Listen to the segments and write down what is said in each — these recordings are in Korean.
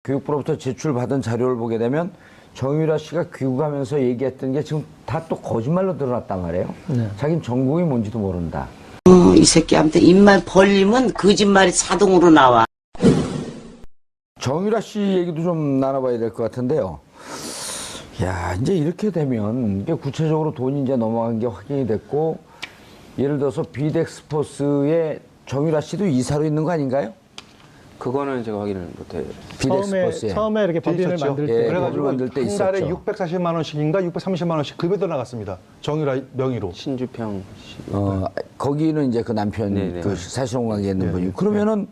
교육부로부터 제출받은 자료를 보게 되면 정유라 씨가 귀국하면서 얘기했던 게 지금 다 또 거짓말로 드러났단 말이에요. 네. 자기는 전공이 뭔지도 모른다. 이 새끼한테 입만 벌리면 거짓말이 자동으로 나와. 정유라 씨 얘기도 좀 나눠봐야 될 것 같은데요. 야, 이제 이렇게 되면 이게 구체적으로 돈이 이제 넘어간 게 확인이 됐고, 예를 들어서 비덱스포스에 정유라 씨도 이사로 있는 거 아닌가요? 그거는 제가 확인을 못해요. 비덱스포스에. 처음에 이렇게 법인을 있었죠. 만들 때. 예, 그래가지고 만들 때 한 달에 있었죠. 640만 원씩인가 630만 원씩 급여도 나갔습니다. 정유라 명의로. 신주평 씨. 거기는 이제 그 남편, 네네. 그 사실혼 관계 있는 분이. 그러면은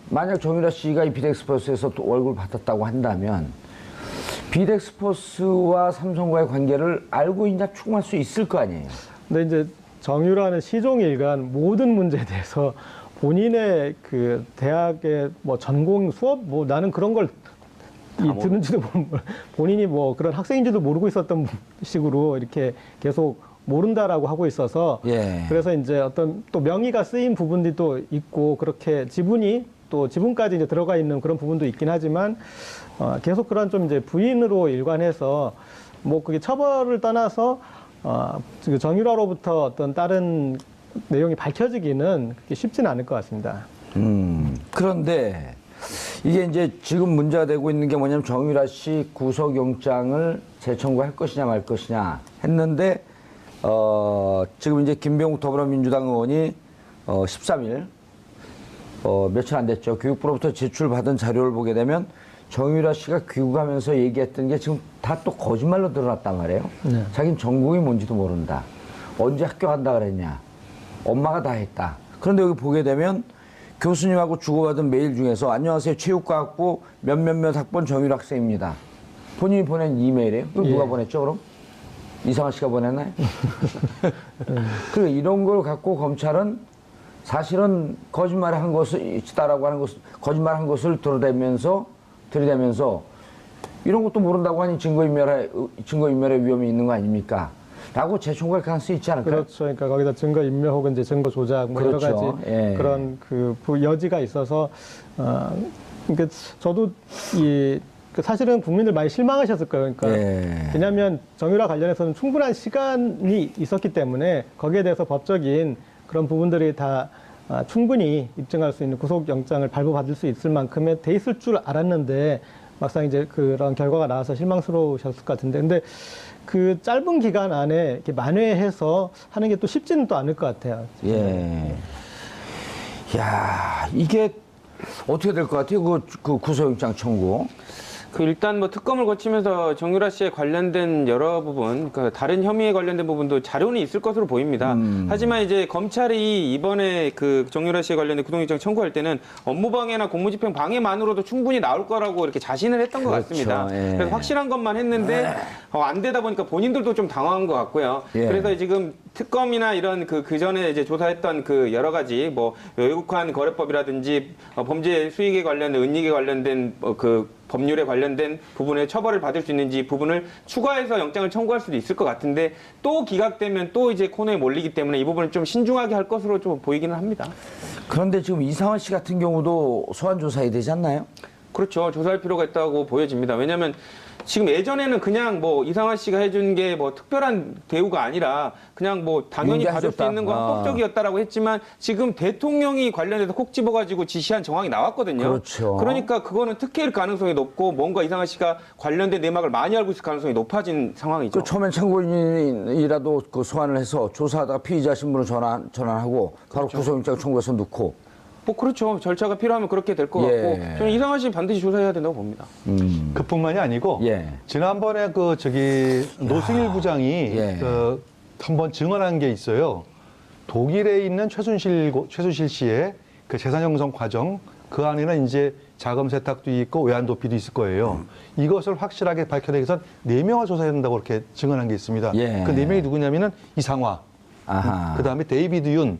만약 정유라 씨가 이 비덱스포스에서 또 월급을 받았다고 한다면 비덱스포스와 삼성과의 관계를 알고 있냐 추궁할 수 있을 거 아니에요. 근데 이제 정유라는 시종일관 모든 문제에 대해서 본인의 그 대학의 뭐 전공 수업 뭐 나는 그런 걸 듣는지도 본인이 뭐 그런 학생인지도 모르고 있었던 식으로 이렇게 계속 모른다라고 하고 있어서 예. 그래서 이제 어떤 또 명의가 쓰인 부분들이 또 있고 그렇게 지분이 또 지분까지 이제 들어가 있는 그런 부분도 있긴 하지만 계속 그런 좀 이제 부인으로 일관해서 뭐 그게 처벌을 떠나서 정유라로부터 어떤 다른 내용이 밝혀지기는 그렇게 쉽지는 않을 것 같습니다. 그런데 이게 이제 지금 문제가 되고 있는 게 뭐냐면 정유라 씨 구속영장을 재청구할 것이냐 말 것이냐 했는데 지금 이제 김병욱 더불어민주당 의원이 13일 며칠 안 됐죠. 교육부로부터 제출받은 자료를 보게 되면 정유라 씨가 귀국하면서 얘기했던 게 지금 다 또 거짓말로 드러났단 말이에요. 네. 자기는 전공이 뭔지도 모른다. 언제 학교 간다 그랬냐. 엄마가 다 했다. 그런데 여기 보게 되면 교수님하고 주고받은 메일 중에서 안녕하세요. 체육과학부 몇몇몇 학번 정유라 학생입니다. 본인이 보낸 이메일이에요. 그거 누가 보냈죠 그럼? 이상한 씨가 보냈나요? 그리고 이런 걸 갖고 검찰은 사실은 거짓말을 한 것을 있다라고 하는 것을 거짓말한 것을 들이대면서 이런 것도 모른다고 하니 증거인멸의 위험이 있는 거 아닙니까? 라고 재청구할 가능성이 있지 않을까요? 그렇죠. 그러니까 거기다 증거인멸 혹은 이제 증거 조작 뭐 그렇죠. 여러 가지 예. 그런 그 여지가 있어서 그러니까 저도 사실은 국민들 많이 실망하셨을 거예요. 그러니까 예. 왜냐하면 정유라 관련해서는 충분한 시간이 있었기 때문에 거기에 대해서 법적인 그런 부분들이 다 충분히 입증할 수 있는 구속영장을 발부받을 수 있을 만큼의 돼 있을 줄 알았는데 막상 이제 그런 결과가 나와서 실망스러우셨을 것 같은데 근데 그 짧은 기간 안에 이렇게 만회해서 하는 게 또 쉽지는 또 않을 것 같아요. 예. 야, 이게 어떻게 될 것 같아요? 그 구속영장 청구. 일단 뭐 특검을 거치면서 정유라 씨에 관련된 여러 부분, 그러니까 다른 혐의에 관련된 부분도 자료는 있을 것으로 보입니다. 하지만 이제 검찰이 이번에 그 정유라 씨에 관련된 구속영장 청구할 때는 업무방해나 공무집행 방해만으로도 충분히 나올 거라고 이렇게 자신을 했던 것 같습니다. 예. 그래서 확실한 것만 했는데 안 되다 보니까 본인들도 좀 당황한 것 같고요. 예. 그래서 지금 특검이나 이런 그 전에 이제 조사했던 그 여러 가지 뭐 외국환 거래법이라든지 범죄 수익에 관련된 은닉에 관련된 그 법률에 관련된 부분에 처벌을 받을 수 있는지 부분을 추가해서 영장을 청구할 수도 있을 것 같은데 또 기각되면 또 이제 코너에 몰리기 때문에 이 부분을 좀 신중하게 할 것으로 좀 보이기는 합니다. 그런데 지금 이상원 씨 같은 경우도 소환 조사해야 되지 않나요? 그렇죠. 조사할 필요가 있다고 보여집니다. 왜냐하면 지금 예전에는 그냥 뭐 이상한 씨가 해준 게 뭐 특별한 대우가 아니라 그냥 뭐 당연히 받을 수 있는 건 합법적이었다라고 했지만 지금 대통령이 관련해서 콕 집어가지고 지시한 정황이 나왔거든요. 그렇죠. 그러니까 그거는 특혜일 가능성이 높고 뭔가 이상한 씨가 관련된 내막을 많이 알고 있을 가능성이 높아진 상황이죠. 그 처음엔 참고인이라도 그 소환을 해서 조사하다가 피의자 신분을 전환하고 바로 그렇죠. 구속영장 청구해서 넣고. 뭐 그렇죠. 절차가 필요하면 그렇게 될 것 예. 같고 저는 이상한 씨 반드시 조사해야 된다고 봅니다. 그뿐만이 아니고 예. 지난번에 노승일 부장이 예. 한번 증언한 게 있어요. 독일에 있는 최순실 씨의 그 재산 형성 과정 그 안에는 이제 자금 세탁도 있고 외환 도피도 있을 거예요. 이것을 확실하게 밝혀내기 위해서 4명을 조사해야 된다고 그렇게 증언한 게 있습니다. 예. 그 4명이 누구냐면은 이상화, 그다음에 데이비드 윤,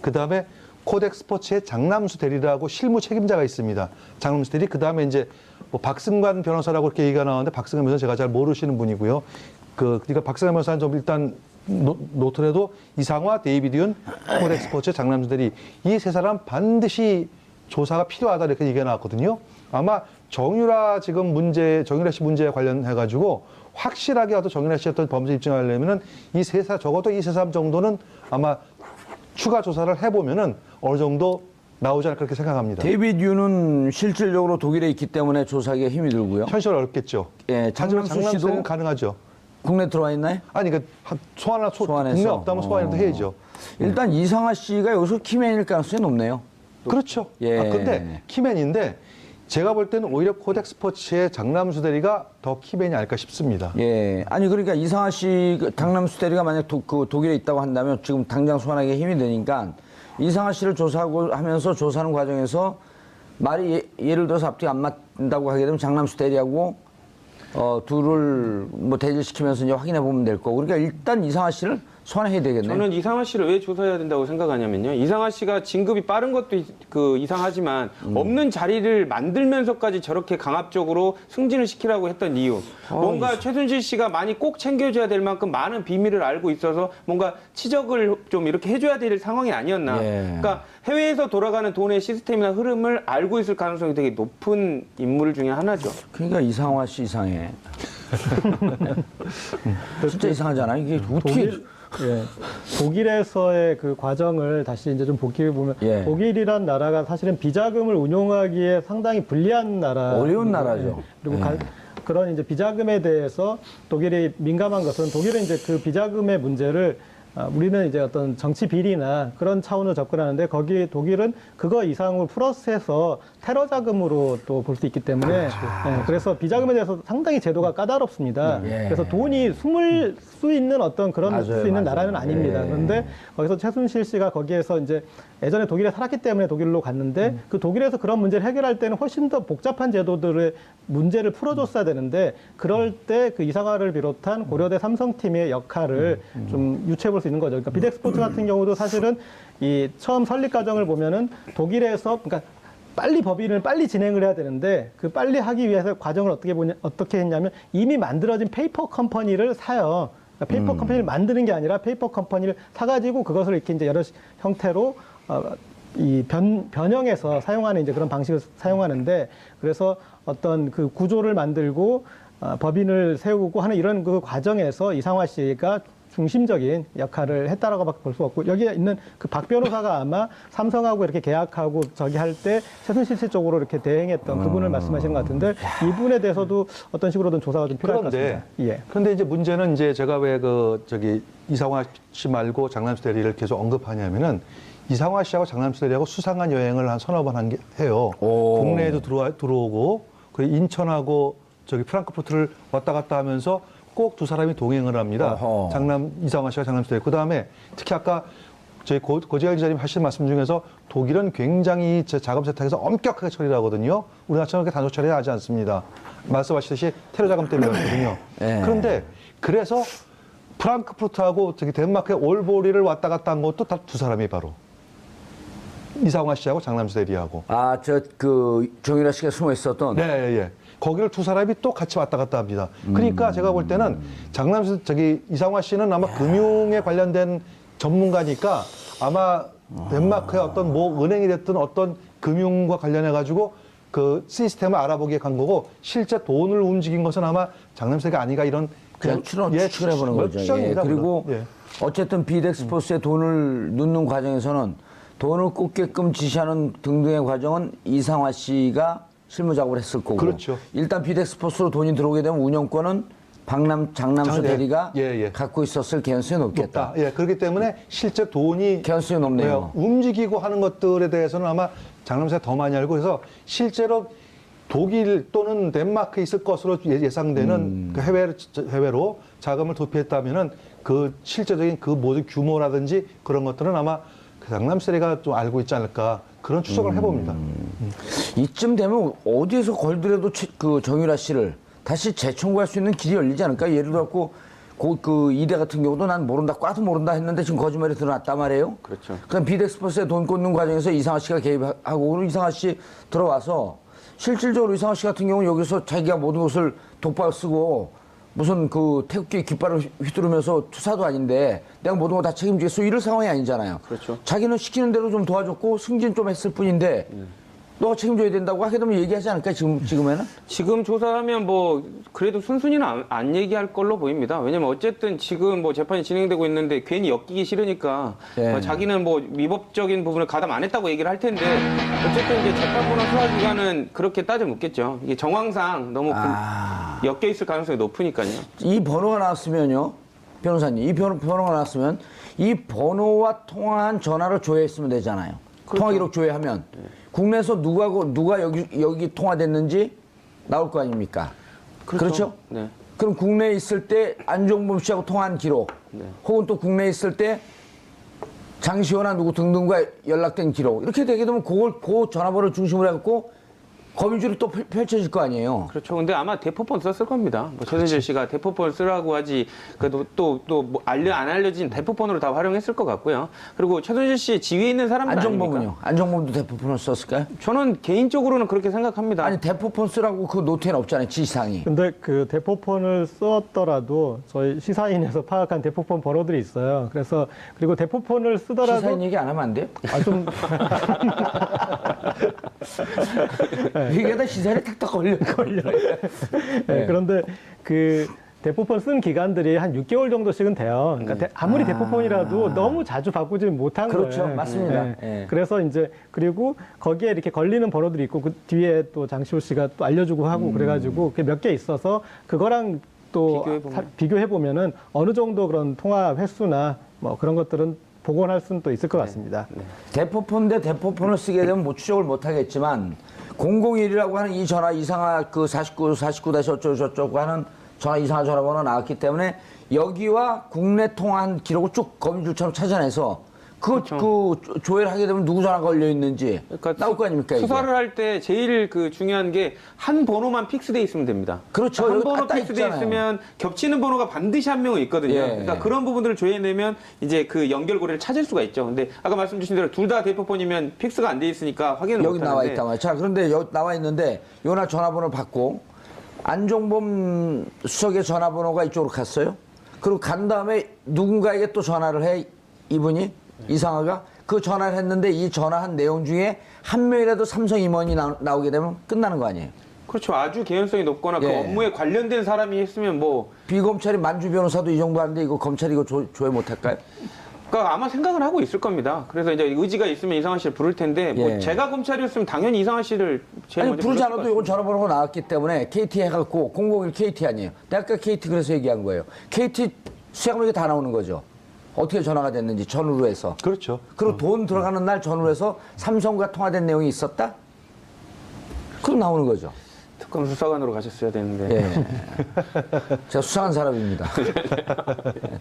그다음에 코덱 스포츠의 장남수 대리라고 실무 책임자가 있습니다. 장남수 대리, 그 다음에 이제 뭐 박승관 변호사라고 이렇게 얘기가 나오는데 박승관 변호사 제가 잘 모르시는 분이고요. 그러니까 박승관 변호사는 좀 일단 놓더라도 이상화, 데이비드 윤, 코덱 스포츠의 장남수 대리 이 세 사람 반드시 조사가 필요하다 이렇게 얘기가 나왔거든요. 아마 정유라 씨 문제에 관련해가지고 확실하게 어떤 정유라 씨 어떤 범죄 입증하려면은 적어도 이 세 사람 정도는 아마 추가 조사를 해보면은 어느 정도 나오지 않을까 그렇게 생각합니다. 데이비드 윤은 실질적으로 독일에 있기 때문에 조사하기가 힘이 들고요. 현실 어렵겠죠. 예, 하지만 장남수 씨도 장남수는 가능하죠. 국내 들어와 있나요? 아니, 그러니까 소환해서 소환해서. 국내 없다면 소환해도 해야죠. 일단 이상하 씨가 여기서 키맨일 가능성이 높네요. 그렇죠. 예. 근데 키맨인데 제가 볼 때는 오히려 코덱 스포츠의 장남수 대리가 더 키맨이 아닐까 싶습니다. 예. 아니, 그러니까 이상하 씨, 장남수 대리가 만약 독일에 있다고 한다면 지금 당장 소환하기가 힘이 되니까 이상하 씨를 조사하고 하면서 조사하는 과정에서 말이 예를 들어서 앞뒤 안 맞는다고 하게 되면 장남수 대리하고 둘을 뭐 대질시키면서 이제 확인해 보면 될 거고. 그러니까 일단 이상하 씨를 소환해야 되겠네요. 저는 이상하 씨를 왜 조사해야 된다고 생각하냐면요. 이상하 씨가 진급이 빠른 것도 이상하지만 없는 자리를 만들면서까지 저렇게 강압적으로 승진을 시키라고 했던 이유. 뭔가 최순실 씨가 많이 꼭 챙겨줘야 될 만큼 많은 비밀을 알고 있어서 뭔가 치적을 좀 이렇게 해줘야 될 상황이 아니었나. 예. 그러니까 해외에서 돌아가는 돈의 시스템이나 흐름을 알고 있을 가능성이 되게 높은 인물 중에 하나죠. 그러니까 이상화 씨 이상해. 진짜 이상하잖아. 이게 어떻게. 독일에서의 그 과정을 다시 이제 좀 복귀해 보면 예. 독일이란 나라가 사실은 비자금을 운용하기에 상당히 불리한 나라. 어려운 나라죠. 그리고 예. 그런 이제 비자금에 대해서 독일이 민감한 것은 독일은 이제 그 비자금의 문제를 우리는 이제 어떤 정치 비리나 그런 차원으로 접근하는데 거기 독일은 그거 이상을 플러스해서 테러 자금으로 또 볼 수 있기 때문에 그래서 비자금에 대해서 상당히 제도가 까다롭습니다. 예. 그래서 돈이 숨을 수 있는 어떤 그런 맞아요, 수 있는 맞아요. 나라는 아닙니다. 예. 그런데 거기서 최순실 씨가 거기에서 이제 예전에 독일에 살았기 때문에 독일로 갔는데 그 독일에서 그런 문제를 해결할 때는 훨씬 더 복잡한 제도들의 문제를 풀어줬어야 되는데 그럴 때 그 이상화를 비롯한 고려대 삼성팀의 역할을 좀 유추해 볼 수 있는 거죠. 그러니까 비덱스포츠 같은 경우도 사실은 이 처음 설립 과정을 보면은 독일에서 그러니까 빨리 법인을 빨리 진행을 해야 되는데 그 빨리 하기 위해서 과정을 어떻게 했냐면 이미 만들어진 페이퍼 컴퍼니를 사요. 그러니까 페이퍼 컴퍼니를 만드는 게 아니라 페이퍼 컴퍼니를 사가지고 그것을 이렇게 이제 여러 형태로 변형해서 사용하는 이제 그런 방식을 사용하는데 그래서 어떤 그 구조를 만들고 법인을 세우고 하는 이런 그 과정에서 이상화 씨가 중심적인 역할을 했다라고 밖에 볼 수 없고 여기에 있는 그 박 변호사가 아마 삼성하고 이렇게 계약하고 저기 할 때 최순실 씨 쪽으로 이렇게 대행했던 그분을 말씀하시는 것 같은데 이분에 대해서도 어떤 식으로든 조사가 좀 필요할 것 같습니다. 그런데 이제 문제는 이제 제가 왜 이상화 씨 말고 장남수 대리를 계속 언급하냐면은 이상화 씨하고 장남수 대리하고 수상한 여행을 한 서너 번 해요. 국내에도 들어오고 그리고 인천하고 프랑크푸르트를 왔다 갔다 하면서 꼭 두 사람이 동행을 합니다. 이상화 씨와 장남수 대리. 그다음에 특히 아까 저희 고재열 기자님 하신 말씀 중에서 독일은 굉장히 자금 세탁에서 엄격하게 처리를 하거든요. 우리나라처럼 그렇게 단속 처리하지 않습니다. 말씀하셨듯이 테러 자금 때문이거든요. 그런데 그래서 프랑크푸르트하고 덴마크의 올보리를 왔다 갔다 한 것도 다 두 사람이 바로 이상화 씨하고 장남수 대리하고. 정유라 씨가 숨어 있었던. 네. 거기를 두 사람이 또 같이 왔다 갔다 합니다. 그러니까 제가 볼 때는 이상화 씨는 아마 금융에 관련된 전문가니까 아마 덴마크의 어떤 은행이 됐든 어떤 금융과 관련해가지고 그 시스템을 알아보기에 간 거고 실제 돈을 움직인 것은 아마 장남수가 아니가 이런 그냥 추측을 해보는 거죠. 그리고 어쨌든 비덱스포스에 돈을 넣는 과정에서는 돈을 꽂게끔 지시하는 등등의 과정은 이상화 씨가 실무 작업을 했을 거고. 그렇죠. 일단 비덱스포스로 돈이 들어오게 되면 운영권은 장남수 대리가 갖고 있었을 개연성이 높겠다. 그렇기 때문에 실제 돈이 개연성이 높네요. 움직이고 하는 것들에 대해서는 아마 장남수가 더 많이 알고 그래서 실제로 독일 또는 덴마크에 있을 것으로 예상되는 그 해외로 자금을 도피했다면은 그 실제적인 그 모든 규모라든지 그런 것들은 아마 장남수 대리가 좀 알고 있지 않을까 그런 추정을 해봅니다. 이쯤 되면 어디에서 걸더라도 정유라 씨를 다시 재청구할 수 있는 길이 열리지 않을까? 예를 들어 그 이대 같은 경우도 난 모른다, 꽈도 모른다 했는데 지금 거짓말이 드러났단 말이에요. 그렇죠. 그럼 비덱스포스에 돈 꽂는 과정에서 이상화 씨가 개입하고 그리고 이상화 씨 들어와서 실질적으로 이상화 씨 같은 경우는 여기서 자기가 모든 것을 독박 쓰고 무슨 태극기 깃발을 휘두르면서 투사도 아닌데 내가 모든 거 다 책임지겠어 이럴 상황이 아니잖아요. 그렇죠. 자기는 시키는 대로 좀 도와줬고 승진 좀 했을 뿐인데 너가 책임져야 된다고 하게 되면 얘기하지 않을까 지금에는? 지금 조사하면 뭐 그래도 순순히는 안 얘기할 걸로 보입니다. 왜냐면 어쨌든 지금 뭐 재판이 진행되고 있는데 괜히 엮이기 싫으니까 예. 자기는 뭐 위법적인 부분을 가담 안 했다고 얘기를 할 텐데 어쨌든 이제 재판부나 수사기관은 그렇게 따져 묻겠죠. 이게 정황상 너무 엮여 있을 가능성이 높으니까요. 이 번호가 나왔으면요, 변호사님, 이 번호가 나왔으면 이 번호와 통화한 전화를 조회했으면 되잖아요. 그렇죠. 통화 기록 조회하면 국내에서 누가 여기 통화됐는지 나올 거 아닙니까? 그렇죠? 네. 그럼 국내에 있을 때 안종범 씨하고 통화한 기록, 네. 혹은 또 국내에 있을 때 장시호나 누구 등등과 연락된 기록, 이렇게 되게 되면 그 전화번호를 중심으로 해갖고 거미줄이 또 펼쳐질 거 아니에요. 그렇죠. 근데 아마 대포폰 썼을 겁니다. 뭐 최순실 씨가 대포폰 쓰라고 하지, 그래도 뭐 안 알려진 대포폰으로 다 활용했을 것 같고요. 그리고 최순실 씨 지위에 있는 사람들 안종범은요? 아닙니까? 안종범도 대포폰을 썼을까요? 저는 개인적으로는 그렇게 생각합니다. 아니 대포폰 쓰라고 그 노트에는 없잖아요, 지시사항이. 근데 그 대포폰을 썼더라도 저희 시사인에서 파악한 대포폰 번호들이 있어요. 그래서 그리고 대포폰을 쓰더라도 시사인 얘기 안 하면 안 돼요? 좀 이게 다 시사인에 탁탁 걸려요. 네, 그런데 그 대포폰 쓴 기간들이 한 6개월 정도씩은 돼요. 그러니까 아무리 대포폰이라도 너무 자주 바꾸지는 못한 그렇죠. 거예요. 맞습니다. 네. 예. 그래서 이제 그리고 거기에 이렇게 걸리는 번호들이 있고 그 뒤에 또 장시호 씨가 또 알려주고 하고 그래가지고 그게 몇 개 있어서 그거랑 또 비교해 보면은 어느 정도 그런 통화 횟수나 뭐 그런 것들은 복원할 수는 또 있을 것 같습니다. 대포폰 대 대포폰을 쓰게 되면 뭐 추적을 못 하겠지만 001이라고 하는 이 전화 이상화 그 49-어쩌고 하는 전화 이상화 전화번호 나왔기 때문에 여기와 국내 통화한 기록을 쭉 거미줄처럼 찾아내서 그 조회를 하게 되면 누구 전화가 걸려 있는지 나올 거 아닙니까? 이게? 수사를 할 때 제일 그 중요한 게 한 번호만 픽스돼 있으면 됩니다. 그렇죠. 한 여기 번호 딱 픽스돼 있잖아요. 있으면 겹치는 번호가 반드시 한 명은 있거든요. 예. 그러니까 그런 부분들을 조회내면 이제 그 연결고리를 찾을 수가 있죠. 근데 아까 말씀 주신 대로 둘 다 대포폰이면 픽스가 안 돼 있으니까 확인을 못 여기 하는데 나와 있다 말이야. 자, 그런데 여기 나와 있는데 요나 전화번호를 받고 안종범 수석의 전화번호가 이쪽으로 갔어요. 그리고 간 다음에 누군가에게 또 전화를 해 이분이 이상하가 그 전화를 했는데 이 전화한 내용 중에 한 명이라도 삼성 임원이 나오게 되면 끝나는 거 아니에요. 그렇죠. 아주 개연성이 높거나 그 예. 업무에 관련된 사람이 했으면 뭐 비검찰이 만주 변호사도 이 정도 하는데 이거 검찰이 이거 조회 못 할까요? 그러니까 아마 생각은 하고 있을 겁니다. 그래서 이제 의지가 있으면 이상한 씨를 부를 텐데 뭐 예. 제가 검찰이었으면 당연히 이상한 씨를 제일 아니 먼저 부르지 불렀을 않아도 것 이건 전화번호가 나왔기 때문에 KT 해갖고 001 KT 아니에요. 내가 아까 KT 그래서 얘기한 거예요. KT 수양물이 다 나오는 거죠. 어떻게 전화가 됐는지 전후로 해서. 그렇죠. 그리고 돈 들어가는 날 전후로 해서 삼성과 통화된 내용이 있었다? 그럼 나오는 거죠. 특검 수사관으로 가셨어야 되는데. 예. 제가 수상한 사람입니다.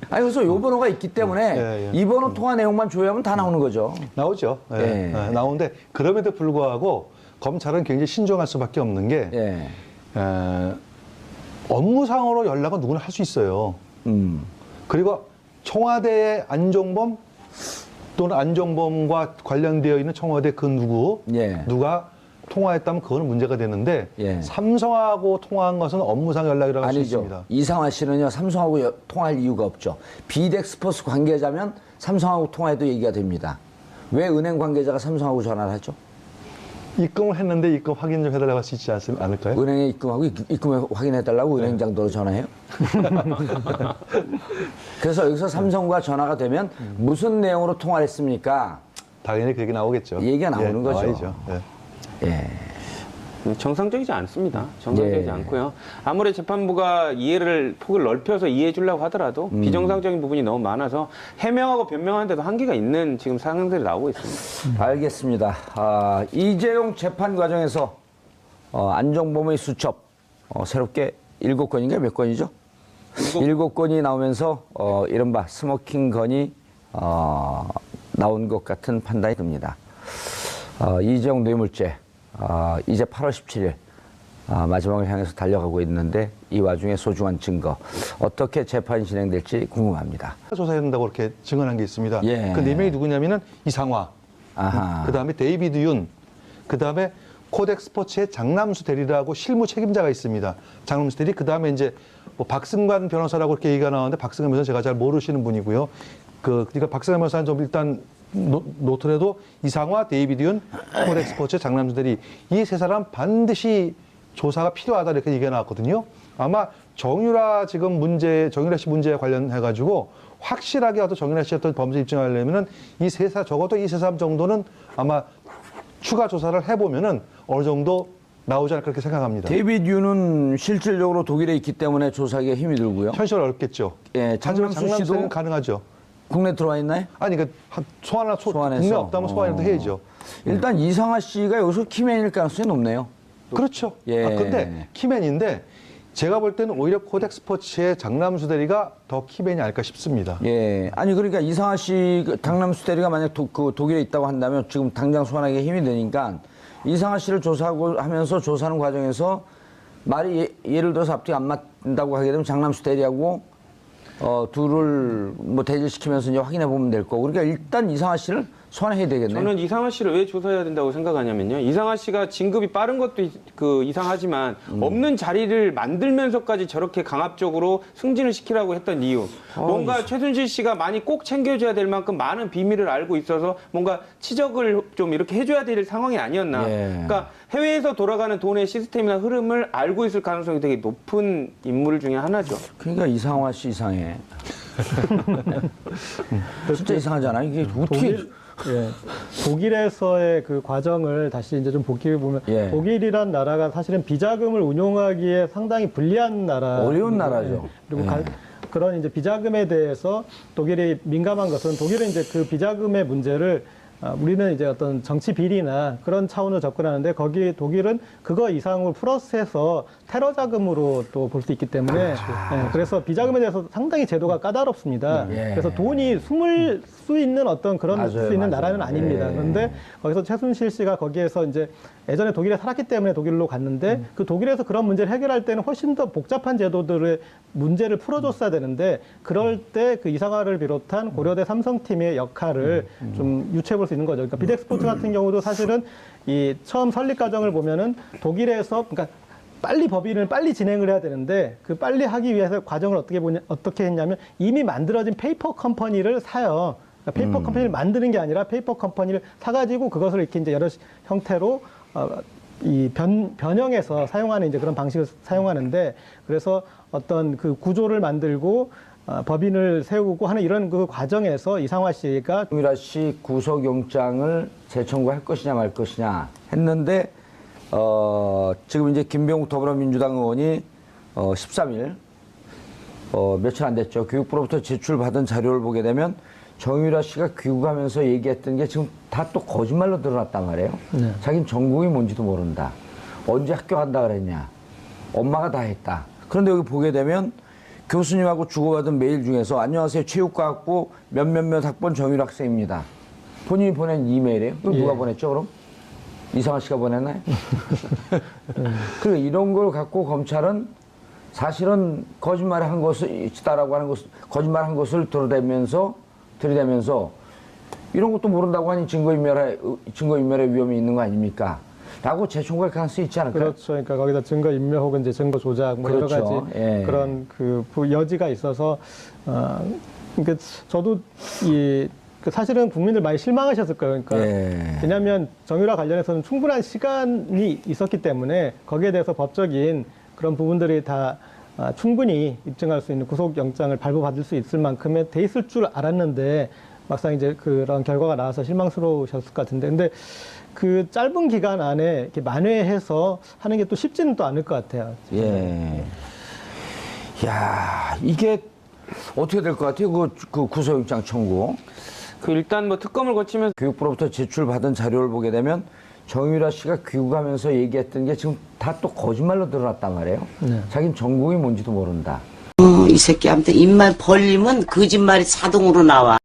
아니, 그래서 요 번호가 있기 때문에 예, 예. 이 번호 통화 내용만 조회하면 다 나오는 거죠. 나오죠. 예. 예. 예, 나오는데 그럼에도 불구하고 검찰은 굉장히 신중할 수밖에 없는 게 예. 업무상으로 연락은 누구나 할 수 있어요. 그리고 청와대의 안종범 또는 안종범과 관련되어 있는 청와대 그 예. 누가 통화했다면 그거는 문제가 되는데 예. 삼성하고 통화한 것은 업무상 연락이라고 할 수 아니죠. 있습니다. 이상화 씨는요, 삼성하고 통화할 이유가 없죠. 비덱스포스 관계자면 삼성하고 통화해도 얘기가 됩니다. 왜 은행 관계자가 삼성하고 전화를 하죠? 입금을 했는데 입금 확인 좀 해달라고 할 수 있지 않을까요? 은행에 입금하고 입금을 확인해달라고 은행장도로 전화해요? 그래서 여기서 삼성과 전화가 되면 무슨 내용으로 통화를 했습니까? 당연히 그게 나오겠죠. 얘기가 나오는 거죠. 나와야죠. 예. 예. 정상적이지 않습니다. 정상적이지 예. 않고요. 아무리 재판부가 폭을 넓혀서 이해해 주려고 하더라도 비정상적인 부분이 너무 많아서 해명하고 변명하는데도 한계가 있는 지금 상황들이 나오고 있습니다. 알겠습니다. 이재용 재판 과정에서 안종범의 수첩 새롭게 7건인가 몇 건이죠? 7건이 나오면서 이른바 스모킹 건이 나온 것 같은 판단이 듭니다. 이재용 뇌물죄 이제 8월 17일 마지막을 향해서 달려가고 있는데 이 와중에 소중한 증거 어떻게 재판이 진행될지 궁금합니다. 조사해야 된다고 이렇게 증언한 게 있습니다. 예. 그 4명이 누구냐면은 이상화, 아하. 그다음에 데이비드 윤, 그다음에 코덱 스포츠의 장남수 대리라고 실무 책임자가 있습니다. 장남수 대리, 그다음에 이제 뭐 박승관 변호사라고 이렇게 얘기가 나오는데 박승관 변호사 제가 잘 모르시는 분이고요. 그러니까 박승관 변호사는 좀 일단 놓더라도 이상화, 데이비드 윤, 코덱 스포츠, 장남수 대리 이 세 사람 반드시 조사가 필요하다 이렇게 얘기가 나왔거든요. 아마 정유라 씨 문제에 관련해가지고 확실하게 어떤 정유라 씨의 어떤 범죄 입증하려면은 적어도 이 세 사람 정도는 아마 추가 조사를 해보면은 어느 정도 나오지 않을까 그렇게 생각합니다. 데이비드 윤은 실질적으로 독일에 있기 때문에 조사하기가 힘이 들고요. 현실 어렵겠죠. 예, 하지만 장남수 씨도 장남수는 가능하죠. 국내 들어와 있나요? 아니, 그러니까 소환해서. 국내 없다면 소환이라도 해야죠. 일단 이상화 씨가 여기서 키맨일 가능성이 높네요. 그렇죠. 예. 근데 키맨인데 제가 볼 때는 오히려 코덱 스포츠의 장남수 대리가 더 키맨이 아닐까 싶습니다. 예. 아니, 그러니까 이상화 씨, 장남수 대리가 만약 독일에 있다고 한다면 지금 당장 소환하기가 힘이 되니까 이상화 씨를 조사하고 하면서 조사하는 과정에서 말이 예를 들어서 앞뒤가 안 맞는다고 하게 되면 장남수 대리하고 둘을 뭐 대질시키면서 이제 확인해 보면 될 거고. 그러니까 일단 이상화 씨를 소환해야 되겠네요. 저는 이상화 씨를 왜 조사해야 된다고 생각하냐면요. 이상화 씨가 진급이 빠른 것도 이상하지만 없는 자리를 만들면서까지 저렇게 강압적으로 승진을 시키라고 했던 이유. 뭔가 최순실 씨가 많이 꼭 챙겨줘야 될 만큼 많은 비밀을 알고 있어서 뭔가 치적을 좀 이렇게 해줘야 될 상황이 아니었나. 예. 그러니까 해외에서 돌아가는 돈의 시스템이나 흐름을 알고 있을 가능성이 되게 높은 인물 중에 하나죠. 그러니까 이상화 씨 이상해. 진짜 이상하잖아. 이게 어떻게. 독일에서의 그 과정을 다시 이제 좀 복귀해 보면 예. 독일이란 나라가 사실은 비자금을 운용하기에 상당히 불리한 나라. 어려운 나라죠. 그리고 예. 그런 이제 비자금에 대해서 독일이 민감한 것은 독일은 이제 그 비자금의 문제를 우리는 이제 어떤 정치 비리나 그런 차원으로 접근하는데 거기 독일은 그거 이상을 플러스해서 테러 자금으로 또 볼 수 있기 때문에 그래서 비자금에 대해서 상당히 제도가 까다롭습니다. 예. 그래서 돈이 숨을 수 있는 어떤 그런 맞아요, 수 있는 맞아요. 나라는 아닙니다. 예. 그런데 거기서 최순실 씨가 거기에서 이제 예전에 독일에 살았기 때문에 독일로 갔는데 그 독일에서 그런 문제를 해결할 때는 훨씬 더 복잡한 제도들의 문제를 풀어줬어야 되는데 그럴 때 그 이상화를 비롯한 고려대 삼성팀의 역할을 좀 유추해 볼 수 있는 거죠. 그러니까 비덱 스포츠 같은 경우도 사실은 이 처음 설립 과정을 보면은 독일에서 그러니까 빨리 법인을 빨리 진행을 해야 되는데 그 빨리 하기 위해서 과정을 어떻게 했냐면 이미 만들어진 페이퍼 컴퍼니를 사요. 그러니까 페이퍼 컴퍼니를 만드는 게 아니라 페이퍼 컴퍼니를 사가지고 그것을 이렇게 이제 여러 형태로 변형해서 사용하는 이제 그런 방식을 사용하는데 그래서 어떤 그 구조를 만들고 법인을 세우고 하는 이런 그 과정에서 이상화 씨가 정유라 씨 구속영장을 재청구할 것이냐 말 것이냐 했는데 지금 이제 김병욱 더불어민주당 의원이 13일 며칠 안 됐죠. 교육부로부터 제출받은 자료를 보게 되면 정유라 씨가 귀국하면서 얘기했던 게 지금 다 또 거짓말로 드러났단 말이에요. 네. 자기는 전공이 뭔지도 모른다. 언제 학교 간다 그랬냐. 엄마가 다 했다. 그런데 여기 보게 되면 교수님하고 주고받은 메일 중에서 안녕하세요. 체육과학부 몇몇몇 학번 정유라 학생입니다. 본인이 보낸 이메일이에요. 그럼 누가 보냈죠 그럼? 이상화 씨가 보냈나요? 그리고 이런 걸 갖고 검찰은 사실은 거짓말을 한 것을 있다라고 하는 것을 거짓말한 것을 들이대면서 이런 것도 모른다고 하니 증거인멸의 위험이 있는 거 아닙니까? 라고 재청구할 가능성이 있지 않을까요? 그렇죠. 그러니까 거기다 증거인멸 혹은 이제 증거 조작 뭐 그렇죠. 여러 가지 예. 그런 그 여지가 있어서 그러니까 저도 사실은 국민들 많이 실망하셨을 거예요. 그러니까 예. 왜냐하면 정유라 관련해서는 충분한 시간이 있었기 때문에 거기에 대해서 법적인 그런 부분들이 다 충분히 입증할 수 있는 구속영장을 발부받을 수 있을 만큼의 돼 있을 줄 알았는데 막상 이제 그런 결과가 나와서 실망스러우셨을 것 같은데 근데 그 짧은 기간 안에 이렇게 만회해서 하는 게 또 쉽지는 또 않을 것 같아요. 예. 야, 이게 어떻게 될 것 같아요? 그 구속영장 청구. 일단 뭐 특검을 거치면서 교육부로부터 제출받은 자료를 보게 되면 정유라 씨가 귀국하면서 얘기했던 게 지금 다 또 거짓말로 드러났단 말이에요. 네. 자기는 전공이 뭔지도 모른다. 이 새끼한테 입만 벌리면 거짓말이 자동으로 나와.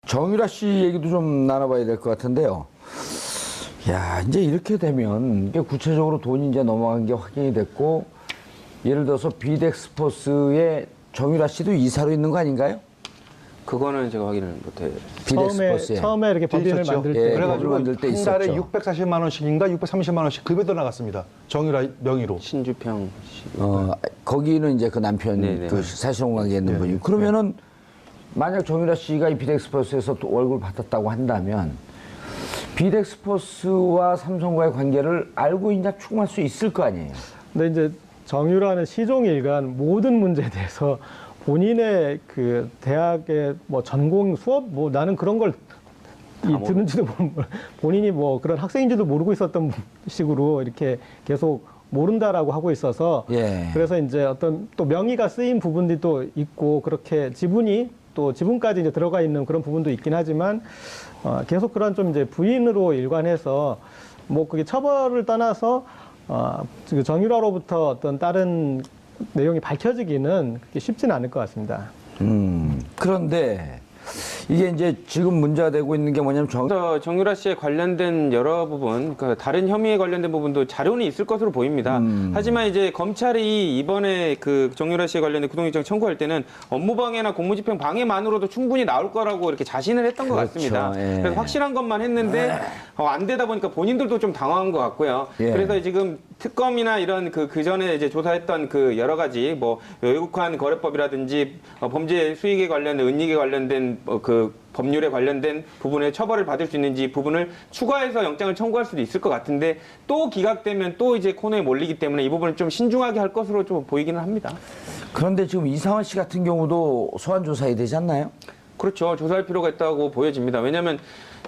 정유라 씨 얘기도 좀 나눠봐야 될 것 같은데요. 야, 이제 이렇게 되면 이게 구체적으로 돈이 이제 넘어간 게 확인이 됐고, 예를 들어서 비덱 스포츠에 정유라 씨도 이사로 있는 거 아닌가요? 그거는 제가 확인을 못해요. 비덱 스포츠에. 처음에 이렇게 법인을 있었죠. 만들 때 예, 그래가지고 만들 때 한 달에 있었죠. 640만 원씩인가 630만 원씩 급여도 나갔습니다. 정유라 명의로. 신주평 씨. 거기는 이제 그 남편, 네네. 그 사실혼관계 있는 분이. 그러면은 만약 정유라 씨가 이 비덱스포스에서 또 월급을 받았다고 한다면 비덱스포스와 삼성과의 관계를 알고 있냐 추궁할 수 있을 거 아니에요. 근데 이제 정유라는 시종일관 모든 문제에 대해서 본인의 그 대학의 뭐 전공 수업 뭐 나는 그런 걸 듣는지도 본인이 뭐 그런 학생인지도 모르고 있었던 식으로 이렇게 계속 모른다라고 하고 있어서 예. 그래서 이제 어떤 또 명의가 쓰인 부분들이 또 있고 그렇게 지분까지 이제 들어가 있는 그런 부분도 있긴 하지만 계속 그런 좀 이제 부인으로 일관해서 뭐 그게 처벌을 떠나서 정유라로부터 어떤 다른 내용이 밝혀지기는 그렇게 쉽지는 않을 것 같습니다. 그런데 이게 이제 지금 문제가 되고 있는 게 뭐냐면 정유라 씨에 관련된 여러 부분, 그러니까 다른 혐의에 관련된 부분도 자료는 있을 것으로 보입니다. 하지만 이제 검찰이 이번에 그 정유라 씨에 관련된 구속영장 청구할 때는 업무방해나 공무집행 방해만으로도 충분히 나올 거라고 이렇게 자신을 했던 것 그렇죠. 같습니다. 예. 그래서 확실한 것만 했는데 안 되다 보니까 본인들도 좀 당황한 것 같고요. 예. 그래서 지금 특검이나 이런 그 전에 이제 조사했던 그 여러 가지 뭐 외국환 거래법이라든지 범죄 수익에 관련된 은닉에 관련된 그 법률에 관련된 부분에 처벌을 받을 수 있는지 부분을 추가해서 영장을 청구할 수도 있을 것 같은데 또 기각되면 또 이제 코너에 몰리기 때문에 이 부분을 좀 신중하게 할 것으로 좀 보이기는 합니다. 그런데 지금 이상원 씨 같은 경우도 소환 조사해야 되지 않나요? 그렇죠. 조사할 필요가 있다고 보여집니다. 왜냐하면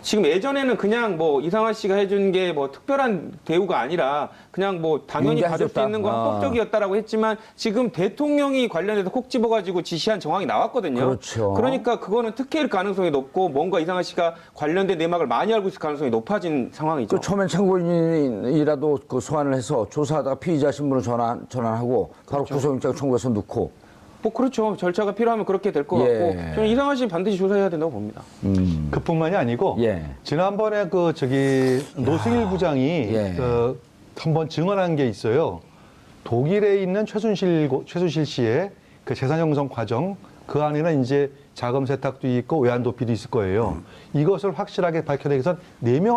지금 예전에는 그냥 뭐 이상화 씨가 해준 게 뭐 특별한 대우가 아니라 그냥 뭐 당연히 받을 수 인정해줬다. 있는 거 합법적이었다라고 했지만 지금 대통령이 관련해서 콕 집어가지고 지시한 정황이 나왔거든요. 그렇죠. 그러니까 그거는 특혜일 가능성이 높고 뭔가 이상화 씨가 관련된 내막을 많이 알고 있을 가능성이 높아진 상황이죠. 그 처음엔 참고인이라도 그 소환을 해서 조사하다가 피의자 신분을 전환하고 바로 그렇죠. 구속영장 청구해서 넣고. 뭐 그렇죠. 절차가 필요하면 그렇게 될 것 예. 같고 저는 이상화 씨 반드시 조사해야 된다고 봅니다. 그뿐만이 아니고 예. 지난번에 노승일 부장이 예. 한번 증언한 게 있어요. 독일에 있는 최순실 씨의 그 재산 형성 과정 그 안에는 이제 자금 세탁도 있고 외환 도피도 있을 거예요. 이것을 확실하게 밝혀내기 위해서 4명